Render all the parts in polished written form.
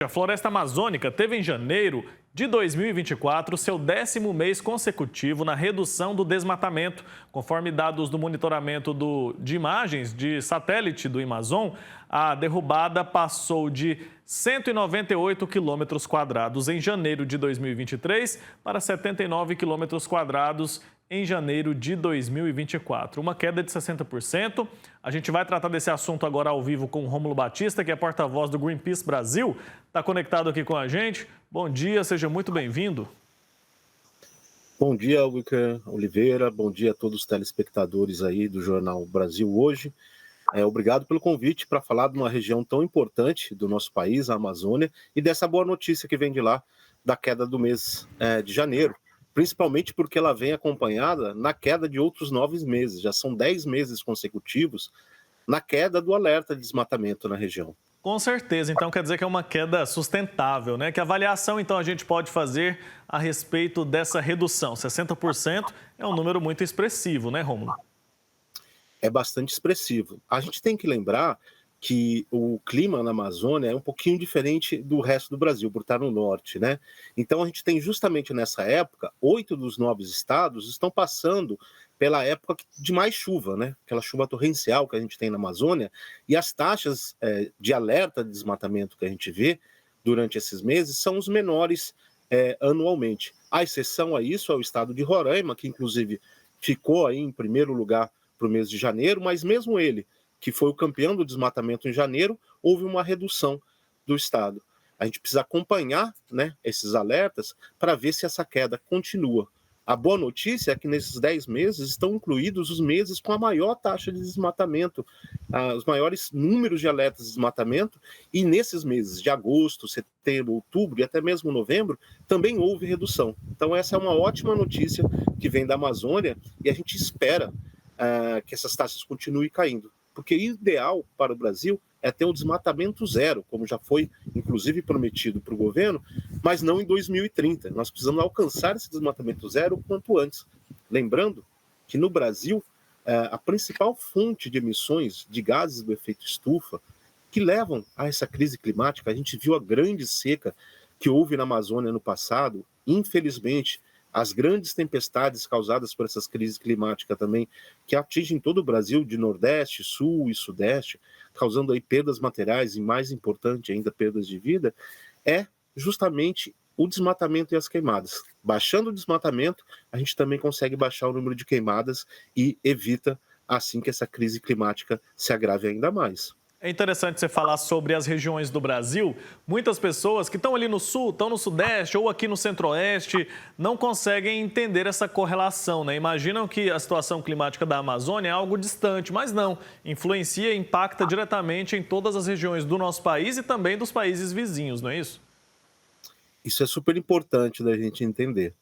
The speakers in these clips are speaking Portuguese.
A floresta amazônica teve em janeiro de 2024 seu 10º mês consecutivo na redução do desmatamento. Conforme dados do monitoramento de imagens de satélite do Amazon, a derrubada passou de 198 quilômetros quadrados em janeiro de 2023 para 79 quilômetros quadrados em janeiro de 2024, uma queda de 60%. A gente vai tratar desse assunto agora ao vivo com o Rômulo Batista, que é porta-voz do Greenpeace Brasil. Está conectado aqui com a gente. Bom dia, seja muito bem-vindo. Bom dia, Wilker Oliveira. Bom dia a todos os telespectadores aí do Jornal Brasil Hoje. Obrigado pelo convite para falar de uma região tão importante do nosso país, a Amazônia, e dessa boa notícia que vem de lá, da queda do mês de janeiro. Principalmente porque ela vem acompanhada na queda de outros 9 meses. Já são 10 meses consecutivos na queda do alerta de desmatamento na região. Com certeza, então quer dizer que é uma queda sustentável, né? Que avaliação então a gente pode fazer a respeito dessa redução? 60% é um número muito expressivo, né, Rômulo? É bastante expressivo. A gente tem que lembrar que o clima na Amazônia é um pouquinho diferente do resto do Brasil, por estar no norte, né? Então a gente tem justamente nessa época, 8 dos 9 estados estão passando pela época de mais chuva, né? Aquela chuva torrencial que a gente tem na Amazônia, e as taxas de alerta de desmatamento que a gente vê durante esses meses são os menores anualmente. A exceção a isso é o estado de Roraima, que inclusive ficou aí em primeiro lugar para o mês de janeiro, mas mesmo ele, que foi o campeão do desmatamento em janeiro, houve uma redução do estado. A gente precisa acompanhar, né, esses alertas para ver se essa queda continua. A boa notícia é que nesses 10 meses estão incluídos os meses com a maior taxa de desmatamento, os maiores números de alertas de desmatamento, e nesses meses de agosto, setembro, outubro e até mesmo novembro, também houve redução. Então essa é uma ótima notícia que vem da Amazônia e a gente espera que essas taxas continuem caindo. Porque o ideal para o Brasil é ter um desmatamento zero, como já foi, inclusive, prometido para o governo, mas não em 2030. Nós precisamos alcançar esse desmatamento zero o quanto antes. Lembrando que no Brasil, a principal fonte de emissões de gases do efeito estufa que levam a essa crise climática, a gente viu a grande seca que houve na Amazônia no passado, infelizmente, as grandes tempestades causadas por essas crises climáticas também, que atingem todo o Brasil, de Nordeste, Sul e Sudeste, causando aí perdas materiais e, mais importante ainda, perdas de vida, é justamente o desmatamento e as queimadas. Baixando o desmatamento, a gente também consegue baixar o número de queimadas e evita, assim, que essa crise climática se agrave ainda mais. É interessante você falar sobre as regiões do Brasil. Muitas pessoas que estão ali no sul, estão no sudeste ou aqui no centro-oeste, não conseguem entender essa correlação, né? Imaginam que a situação climática da Amazônia é algo distante, mas não. Influencia e impacta diretamente em todas as regiões do nosso país e também dos países vizinhos, não é isso? Isso é super importante da gente entender.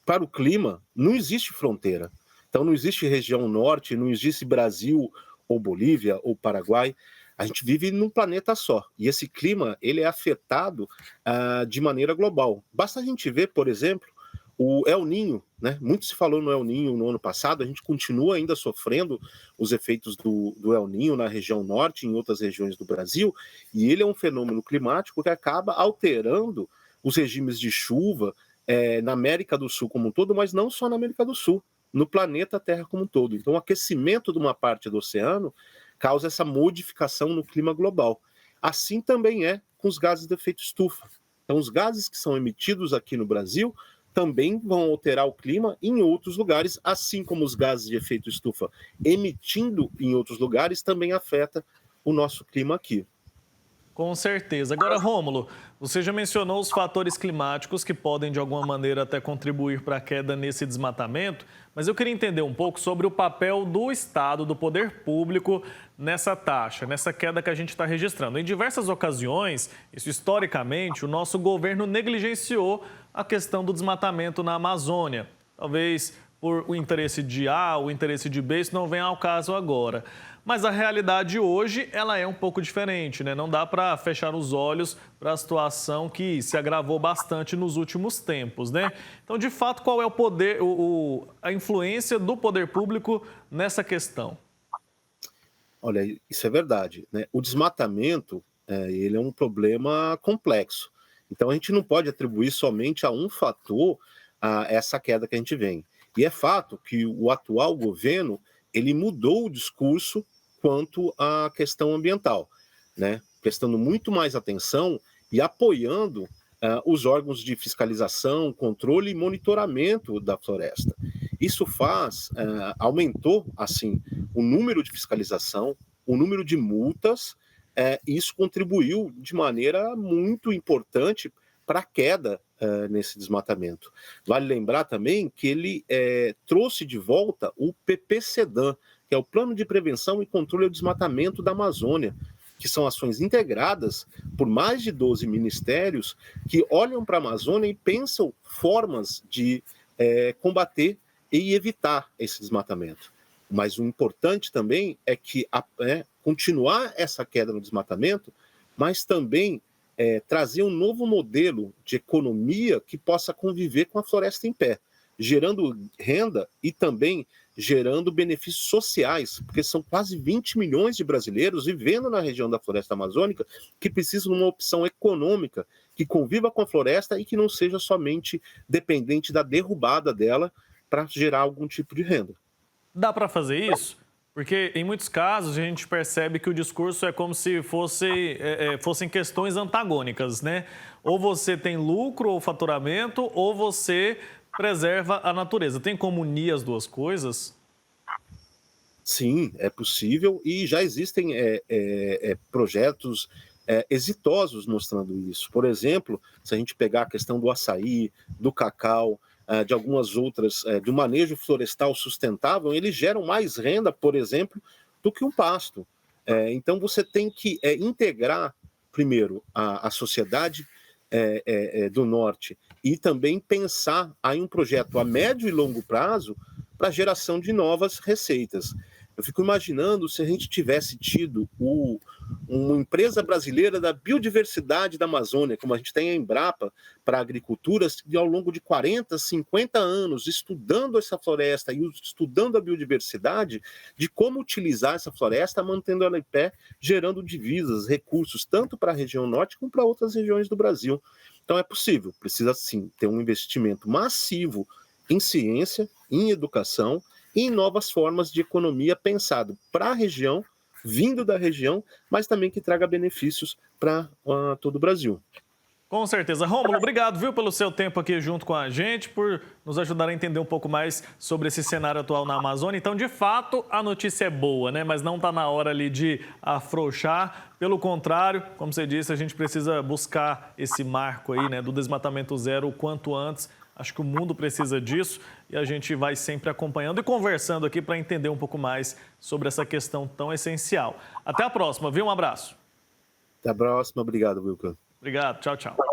Para o clima, não existe fronteira. Então, não existe região norte, não existe Brasil ou Bolívia ou Paraguai. A gente vive num planeta só. E esse clima, ele é afetado de maneira global. Basta a gente ver, por exemplo, o El Niño, né? Muito se falou no El Niño no ano passado, a gente continua ainda sofrendo os efeitos do El Niño na região norte e em outras regiões do Brasil, e ele é um fenômeno climático que acaba alterando os regimes de chuva na América do Sul como um todo, mas não só na América do Sul, no planeta Terra como um todo. Então, o aquecimento de uma parte do oceano causa essa modificação no clima global. Assim também é com os gases de efeito estufa. Então, os gases que são emitidos aqui no Brasil também vão alterar o clima em outros lugares, assim como os gases de efeito estufa emitindo em outros lugares também afeta o nosso clima aqui. Com certeza. Agora, Rômulo, você já mencionou os fatores climáticos que podem, de alguma maneira, até contribuir para a queda nesse desmatamento, mas eu queria entender um pouco sobre o papel do Estado, do poder público, nessa taxa, nessa queda que a gente está registrando. Em diversas ocasiões, isso historicamente, o nosso governo negligenciou a questão do desmatamento na Amazônia. Talvez por o interesse de A, o interesse de B, isso não vem ao caso agora. Mas a realidade hoje, ela é um pouco diferente, né? Não dá para fechar os olhos para a situação que se agravou bastante nos últimos tempos, né? Então, de fato, qual é o poder, a influência do poder público nessa questão? Olha, isso é verdade, né? O desmatamento, ele é um problema complexo. Então, a gente não pode atribuir somente a um fator essa queda que a gente vem. E é fato que o atual governo, ele mudou o discurso quanto à questão ambiental, né? Prestando muito mais atenção e apoiando os órgãos de fiscalização, controle e monitoramento da floresta. Isso aumentou, assim, o número de fiscalização, o número de multas, e isso contribuiu de maneira muito importante para a queda nesse desmatamento. Vale lembrar também que ele trouxe de volta o PPCDAM, que é o Plano de Prevenção e Controle ao Desmatamento da Amazônia, que são ações integradas por mais de 12 ministérios que olham para a Amazônia e pensam formas de combater e evitar esse desmatamento. Mas o importante também é que continuar essa queda no desmatamento, mas também trazer um novo modelo de economia que possa conviver com a floresta em pé, gerando renda e também gerando benefícios sociais, porque são quase 20 milhões de brasileiros vivendo na região da floresta amazônica que precisam de uma opção econômica que conviva com a floresta e que não seja somente dependente da derrubada dela para gerar algum tipo de renda. Dá para fazer isso? Porque, em muitos casos, a gente percebe que o discurso é como se fossem questões antagônicas, né? Ou você tem lucro ou faturamento, ou você preserva a natureza. Tem como unir as duas coisas? Sim, é possível e já existem projetos exitosos mostrando isso. Por exemplo, se a gente pegar a questão do açaí, do cacau, de algumas outras, do manejo florestal sustentável, eles geram mais renda, por exemplo, do que um pasto. Então, você tem que integrar, primeiro, a sociedade do Norte e também pensar em um projeto a médio e longo prazo para a geração de novas receitas. Eu fico imaginando se a gente tivesse tido uma empresa brasileira da biodiversidade da Amazônia, como a gente tem a Embrapa para a agricultura, que ao longo de 40, 50 anos, estudando essa floresta e estudando a biodiversidade, de como utilizar essa floresta, mantendo ela em pé, gerando divisas, recursos, tanto para a região norte como para outras regiões do Brasil. Então é possível, precisa sim ter um investimento massivo em ciência, em educação e em novas formas de economia pensado para a região, vindo da região, mas também que traga benefícios para todo o Brasil. Com certeza. Rômulo, obrigado, viu, pelo seu tempo aqui junto com a gente, por nos ajudar a entender um pouco mais sobre esse cenário atual na Amazônia. Então, de fato, a notícia é boa, né? Mas não está na hora ali de afrouxar. Pelo contrário, como você disse, a gente precisa buscar esse marco aí, né, do desmatamento zero o quanto antes. Acho que o mundo precisa disso e a gente vai sempre acompanhando e conversando aqui para entender um pouco mais sobre essa questão tão essencial. Até a próxima, viu? Um abraço. Até a próxima. Obrigado, Wilker. Obrigado. Tchau, tchau.